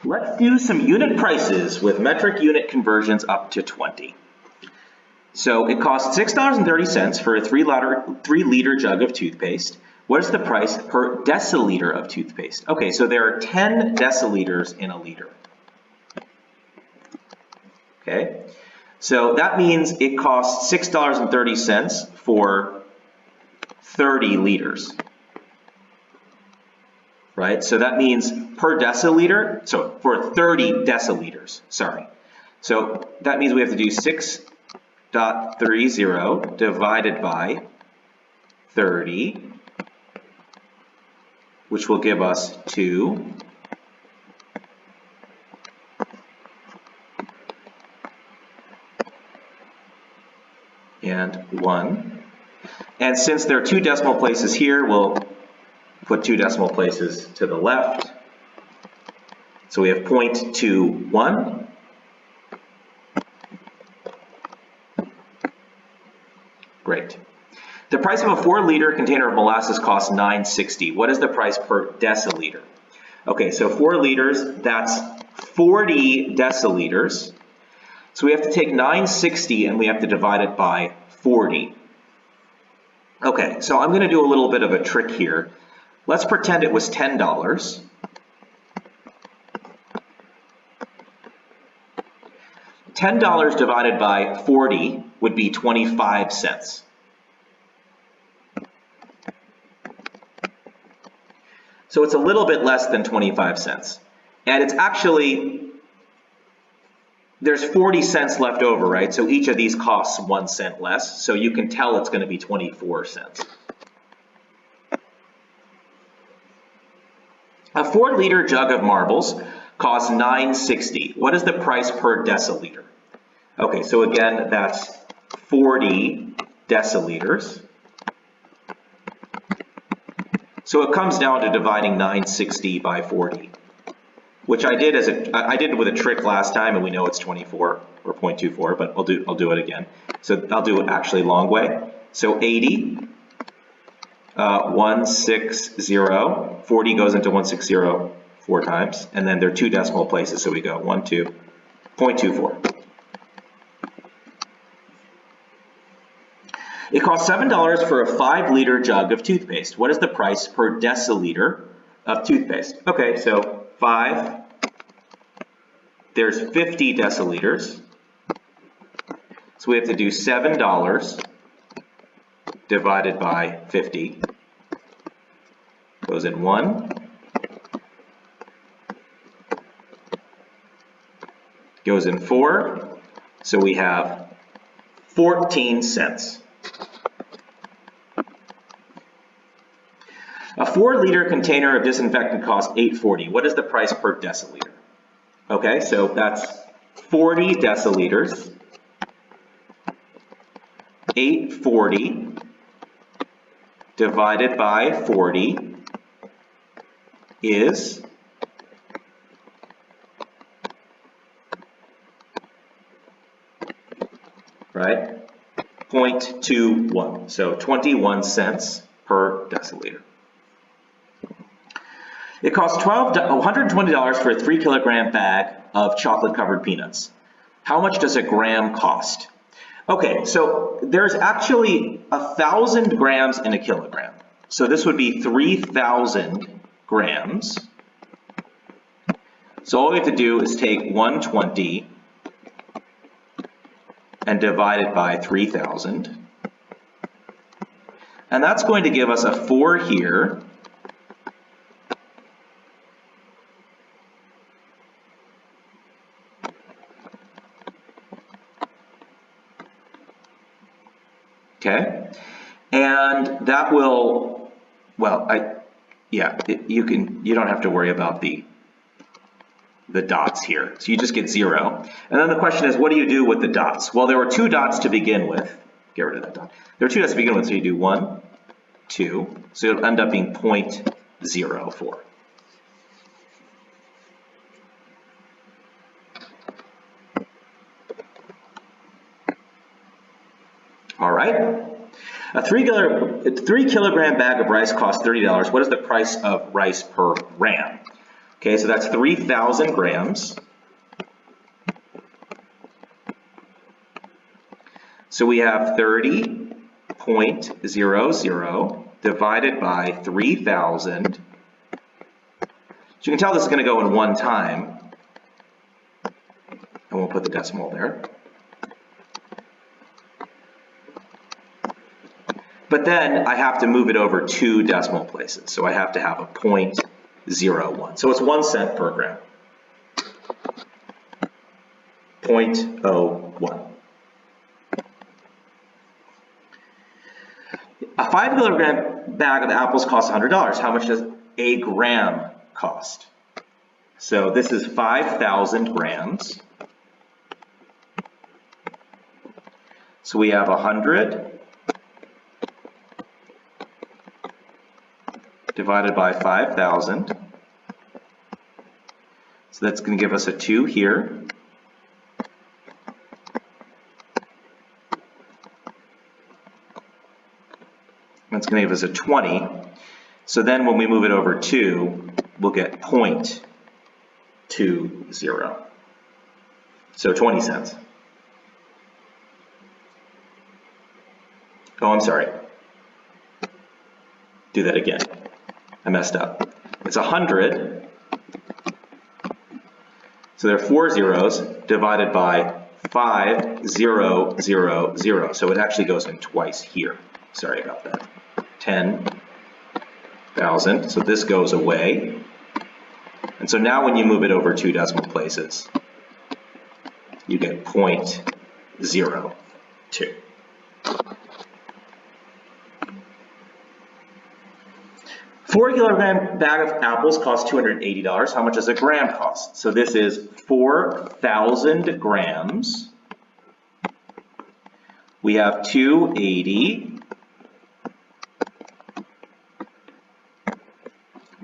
Let's do some unit prices with metric unit conversions up to 20. So it costs $6.30 for a 3-liter jug of toothpaste. What is the price per deciliter of toothpaste? Okay, so there are 10 deciliters in a liter. Okay, so that means it costs $6.30 for 30 liters. Right, so that means per deciliter, so for 30 deciliters, sorry. So that means we have to do 6.30 divided by 30, which will give us 2. And 1. And since there are 2 decimal places here, we'll put 2 decimal places to the left. So we have 0.21. Great. The price of a 4-liter container of molasses costs $9.60. What is the price per deciliter? Okay, so 4 liters, that's 40 deciliters. So we have to take $9.60 and we have to divide it by 40. Okay, so I'm going to do a little bit of a trick here. Let's pretend it was $10. $10 divided by 40 would be 25 cents. So it's a little bit less than 25 cents. And it's actually, there's 40 cents left over, right? So each of these costs 1 cent less. So you can tell it's going to be 24 cents. A 4-liter jug of marbles costs $9.60. What is the price per deciliter? Okay, so again, that's 40 deciliters. So it comes down to dividing $9.60 by 40, which I did with a trick last time, and we know it's 24 or 0.24, but I'll do it again. So I'll do it actually long way. So 80. 160, 40 goes into 160 4 times, and then there are 2 decimal places, so we go 0.24. It costs $7 for a 5-liter jug of toothpaste. What is the price per deciliter of toothpaste? Okay, so 5, there's 50 deciliters, so we have to do $7 divided by 50, goes in 1, goes in 4, so we have 14 cents. A 4-liter container of disinfectant costs $8.40. What is the price per deciliter? Okay, so that's 40 deciliters, $8.40 divided by 40 is right 0.21, so 21 cents per deciliter. It costs $120 for a 3-kilogram bag of chocolate-covered peanuts. How much does a gram cost? Okay, so there's actually 1,000 grams in a kilogram. So this would be 3,000 grams. So all we have to do is take 120 and divide it by 3,000. And that's going to give us a 4 here. Okay, and that will, well, you don't have to worry about the dots here. So you just get 0. And then the question is, what do you do with the dots? Well, there were 2 dots to begin with. Get rid of that dot. There are 2 dots to begin with, so you do 1, 2. So it'll end up being 0.04. All right. A 3-kilogram bag of rice costs $30. What is the price of rice per gram? Okay, so that's 3,000 grams. So we have 30.00 divided by 3,000. So you can tell this is going to go in one time. And we'll put the decimal there. But then I have to move it over 2 decimal places. So I have to have a 0.01. So it's 1 cent per gram. 0.01. A 5 kilogram bag of apples costs $100. How much does a gram cost? So this is 5,000 grams. So we have 100 divided by 5,000. So that's going to give us a 2 here. That's going to give us a 20. So then when we move it over 2, we'll get 0.20. So 20 cents. Oh, I'm sorry. Do that again. I messed up. It's 100. So there are 4 zeros divided by 5,000. So it actually goes in twice here. Sorry about that. 10,000. So this goes away. And so now when you move it over 2 decimal places, you get 0.02. A 4 kilogram bag of apples costs $280. How much does a gram cost? So this is 4,000 grams. We have 280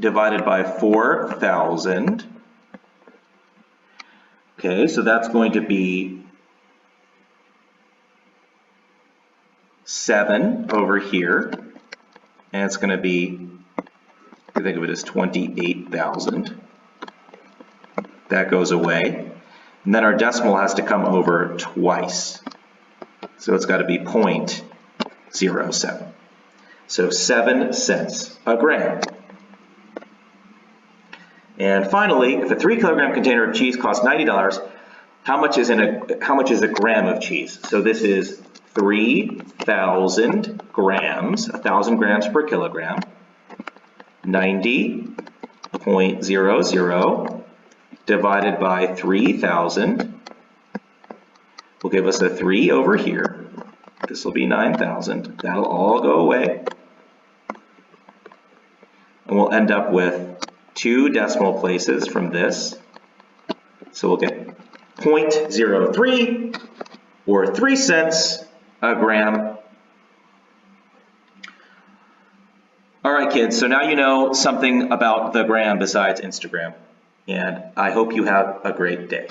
divided by 4,000. Okay, so that's going to be 7 over here, and it's going to be, I think of it as 28,000. That goes away, and then our decimal has to come over twice, so it's got to be 0.07. So 7 cents a gram. And finally, if a 3 kilogram container of cheese costs $90, how much is a gram of cheese? So this is 3,000 grams, 1,000 grams per kilogram. 90.00 divided by 3,000 will give us a 3 over here. This will be 9,000. That'll all go away. And we'll end up with 2 decimal places from this. So we'll get 0.03 or 3 cents a gram. All right, kids, so now you know something about the gram besides Instagram, and I hope you have a great day.